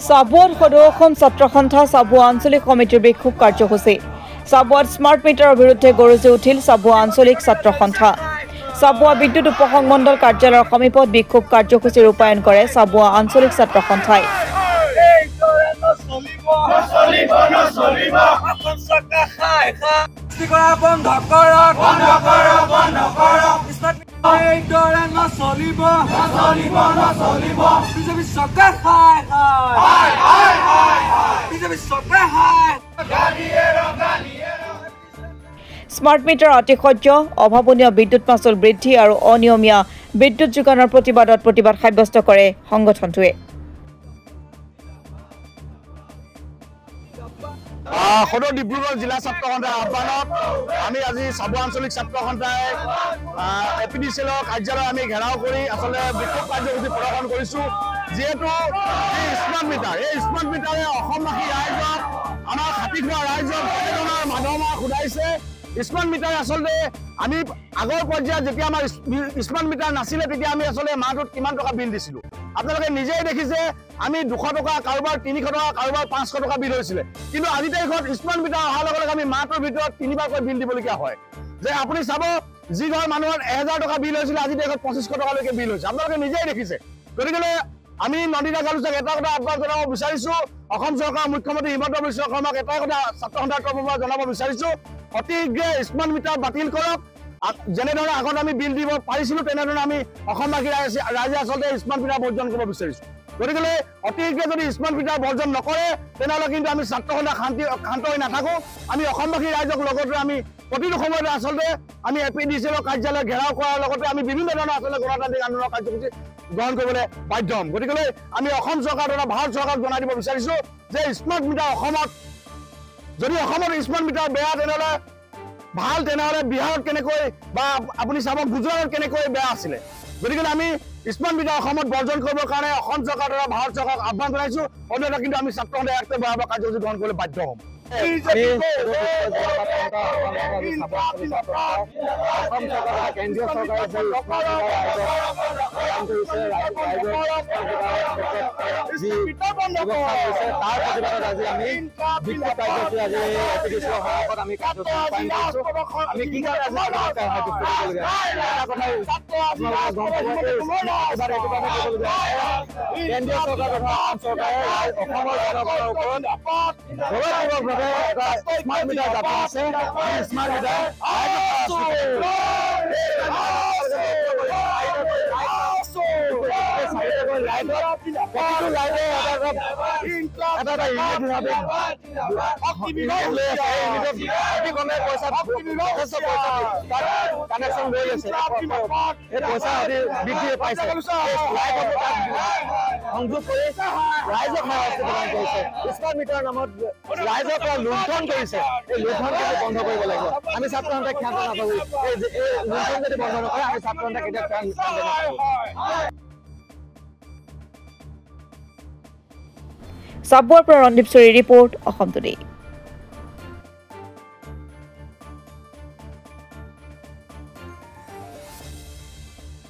চাবুৱাত সদৌ অসম ছাত্ৰ সন্থা চাবুৱা আঞ্চলিক কমিটিৰ বিক্ষোভ কাৰ্যসূচী চাবুৱাত স্মাৰ্ট মিটাৰৰ বিৰুদ্ধে গৰজি উঠিল চাবুৱা আঞ্চলিক ছাত্ৰ সন্থা চাবুৱা বিদ্যুৎ উপসংমণ্ডল কাৰ্যালয়ৰ সমীপত বিক্ষোভ কাৰ্যসূচী ৰূপায়ণ কৰে চাবুৱা আঞ্চলিক ছাত্ৰ সন্থাই স্মাৰ্ট মিটাৰ অতিশয্য অভাৱনীয় বিদ্যুৎ মাচুল বৃদ্ধি আৰু অনিয়মীয়া বিদ্যুৎ যোগানৰ প্ৰতিবাদত প্ৰতিবাদ সাব্যস্ত কৰে সংগঠনটোৱে সদৌ ডিব্ৰুগড় জিলা ছাত্ৰ সন্থাৰ আহ্বানত আমি আজি চাবুৱা আঞ্চলিক ছাত্ৰ সন্থাই এপিডিচিএলৰ কাৰ্যালয় আমি ঘেৰাও কৰি আচলতে বিক্ষোভ কাৰ্যসূচী প্ৰদৰ্শন কৰিছোঁ যিহেতু এই স্মাৰ্ট মিটাৰে অসমবাসী ৰাইজক আমাৰ খাতি খোৱা ৰাইজক বেদনাৰ মাধমাৰ খুদাইছে স্মাৰ্ট মিটাৰ আচলতে আমি আগৰ পৰ্যায়ত যেতিয়া আমাৰ স্মাৰ্ট মিটাৰ নাছিলে তেতিয়া আমি আচলতে মাহটোত কিমান টকা বিল দিছিলোঁ আপোনালোকে নিজেই দেখিছে আমি 200 টকা কাৰোবাৰ 300 টকা কাৰোবাৰ 500 টকা বিল হৈছিলে কিন্তু আজি তাৰিখত স্মাৰ্ট মিটাৰ অহাৰ লগে লগে আমি মাহটোৰ ভিতৰত 3বাৰকৈ বিল দিবলগীয়া হয় যে আপুনি চাব যি ঘৰ মানুহৰ 1000 টকা বিল হৈছিলে আজি তাৰিখত 2500 টকালৈকে বিল হৈছে আপোনালোকে নিজেই দেখিছে গতিকে আমি নন্দিতা গালুচাক এটা কথা আহ্বান জনাব বিচাৰিছোঁ অসম চৰকাৰৰ মুখ্যমন্ত্ৰী হিমন্ত বিশ্ব শৰ্মাক এটাই কথা ছাত্ৰ সন্থাৰ তৰফৰ পৰা জনাব বিচাৰিছোঁ অতি শীঘ্ৰে স্মাৰ্ট মিটাৰ বাতিল কৰক যেনেধৰণে আগত আমি বিল দিব পাৰিছিলোঁ তেনেধৰণে আমি অসমবাসী ৰাইজে আচলতে স্মাৰ্ট মিটাৰ বৰ্জন কৰিব বিচাৰিছোঁ গতিকে অতি শীঘ্ৰে যদি স্মাৰ্ট মিটাৰ বৰ্জন নকৰে তেনেহ'লে কিন্তু আমি ছাত্ৰ সন্থা শান্ত হৈ নাথাকোঁ আমি অসমবাসী ৰাইজক লগতে আমি প্ৰতিটো সময়তে আচলতে আমি এপিডিচিএলৰ কাৰ্যালয় ঘেৰাও কৰাৰ লগতে আমি বিভিন্ন ধৰণৰ আচলতে গণতান্ত্ৰিক আন্দোলনৰ কাৰ্যসূচী গ্ৰহণ কৰিবলৈ বাধ্য হ'ম গতিকে আমি অসম চৰকাৰ তথা ভাৰত চৰকাৰক জনাই দিব বিচাৰিছোঁ যে স্মাৰ্ট মিটাৰ অসমত যদি অসমত স্মাৰ্ট মিটাৰ বেয়া তেনেহ'লে ভাল তেনেহ'লে বিহাৰত কেনেকৈ বা আপুনি চাব গুজৰাটত কেনেকৈ বেয়া আছিলে গতিকে আমি স্মাৰ্ট মিটাৰ অসমত বৰ্জন কৰিবৰ কাৰণে অসম চৰকাৰ তথা ভাৰত চৰকাৰক আহ্বান জনাইছোঁ অন্যথা কিন্তু আমি ছাত্ৰ সন্থাই একদম ভয়াৱহ কাৰ্যসূচী গ্ৰহণ কৰিবলৈ বাধ্য হ'ম স্মাৰ্ট মিটাৰ জাতি আছে স্মাৰ্ট মিটাৰ কানেকশ্যন লৈ আছে এই পইচা বৃদ্ধি পাইছে সংযোগ কৰি ৰাইজক শাস্তি প্ৰদান কৰিছে স্মাৰ্ট মিটাৰৰ নামত ৰাইজৰ পৰা লুণ্ঠন কৰিছে এই লুণ্ঠন কিন্তু বন্ধ কৰিব লাগিব আমি ছাত্ৰ সন্থাই ক্ষান্ত নাথাকোঁ এই লুণ্ঠন যদি বন্ধ নকৰে আমি ছাত্ৰ সন্থাই কেতিয়াও ক্ষান্ত নাথাকোঁ চাবুৱাৰ পৰা ৰন্দীপ চৌধুৰীৰ ৰিপৰ্ট অসম টুডে।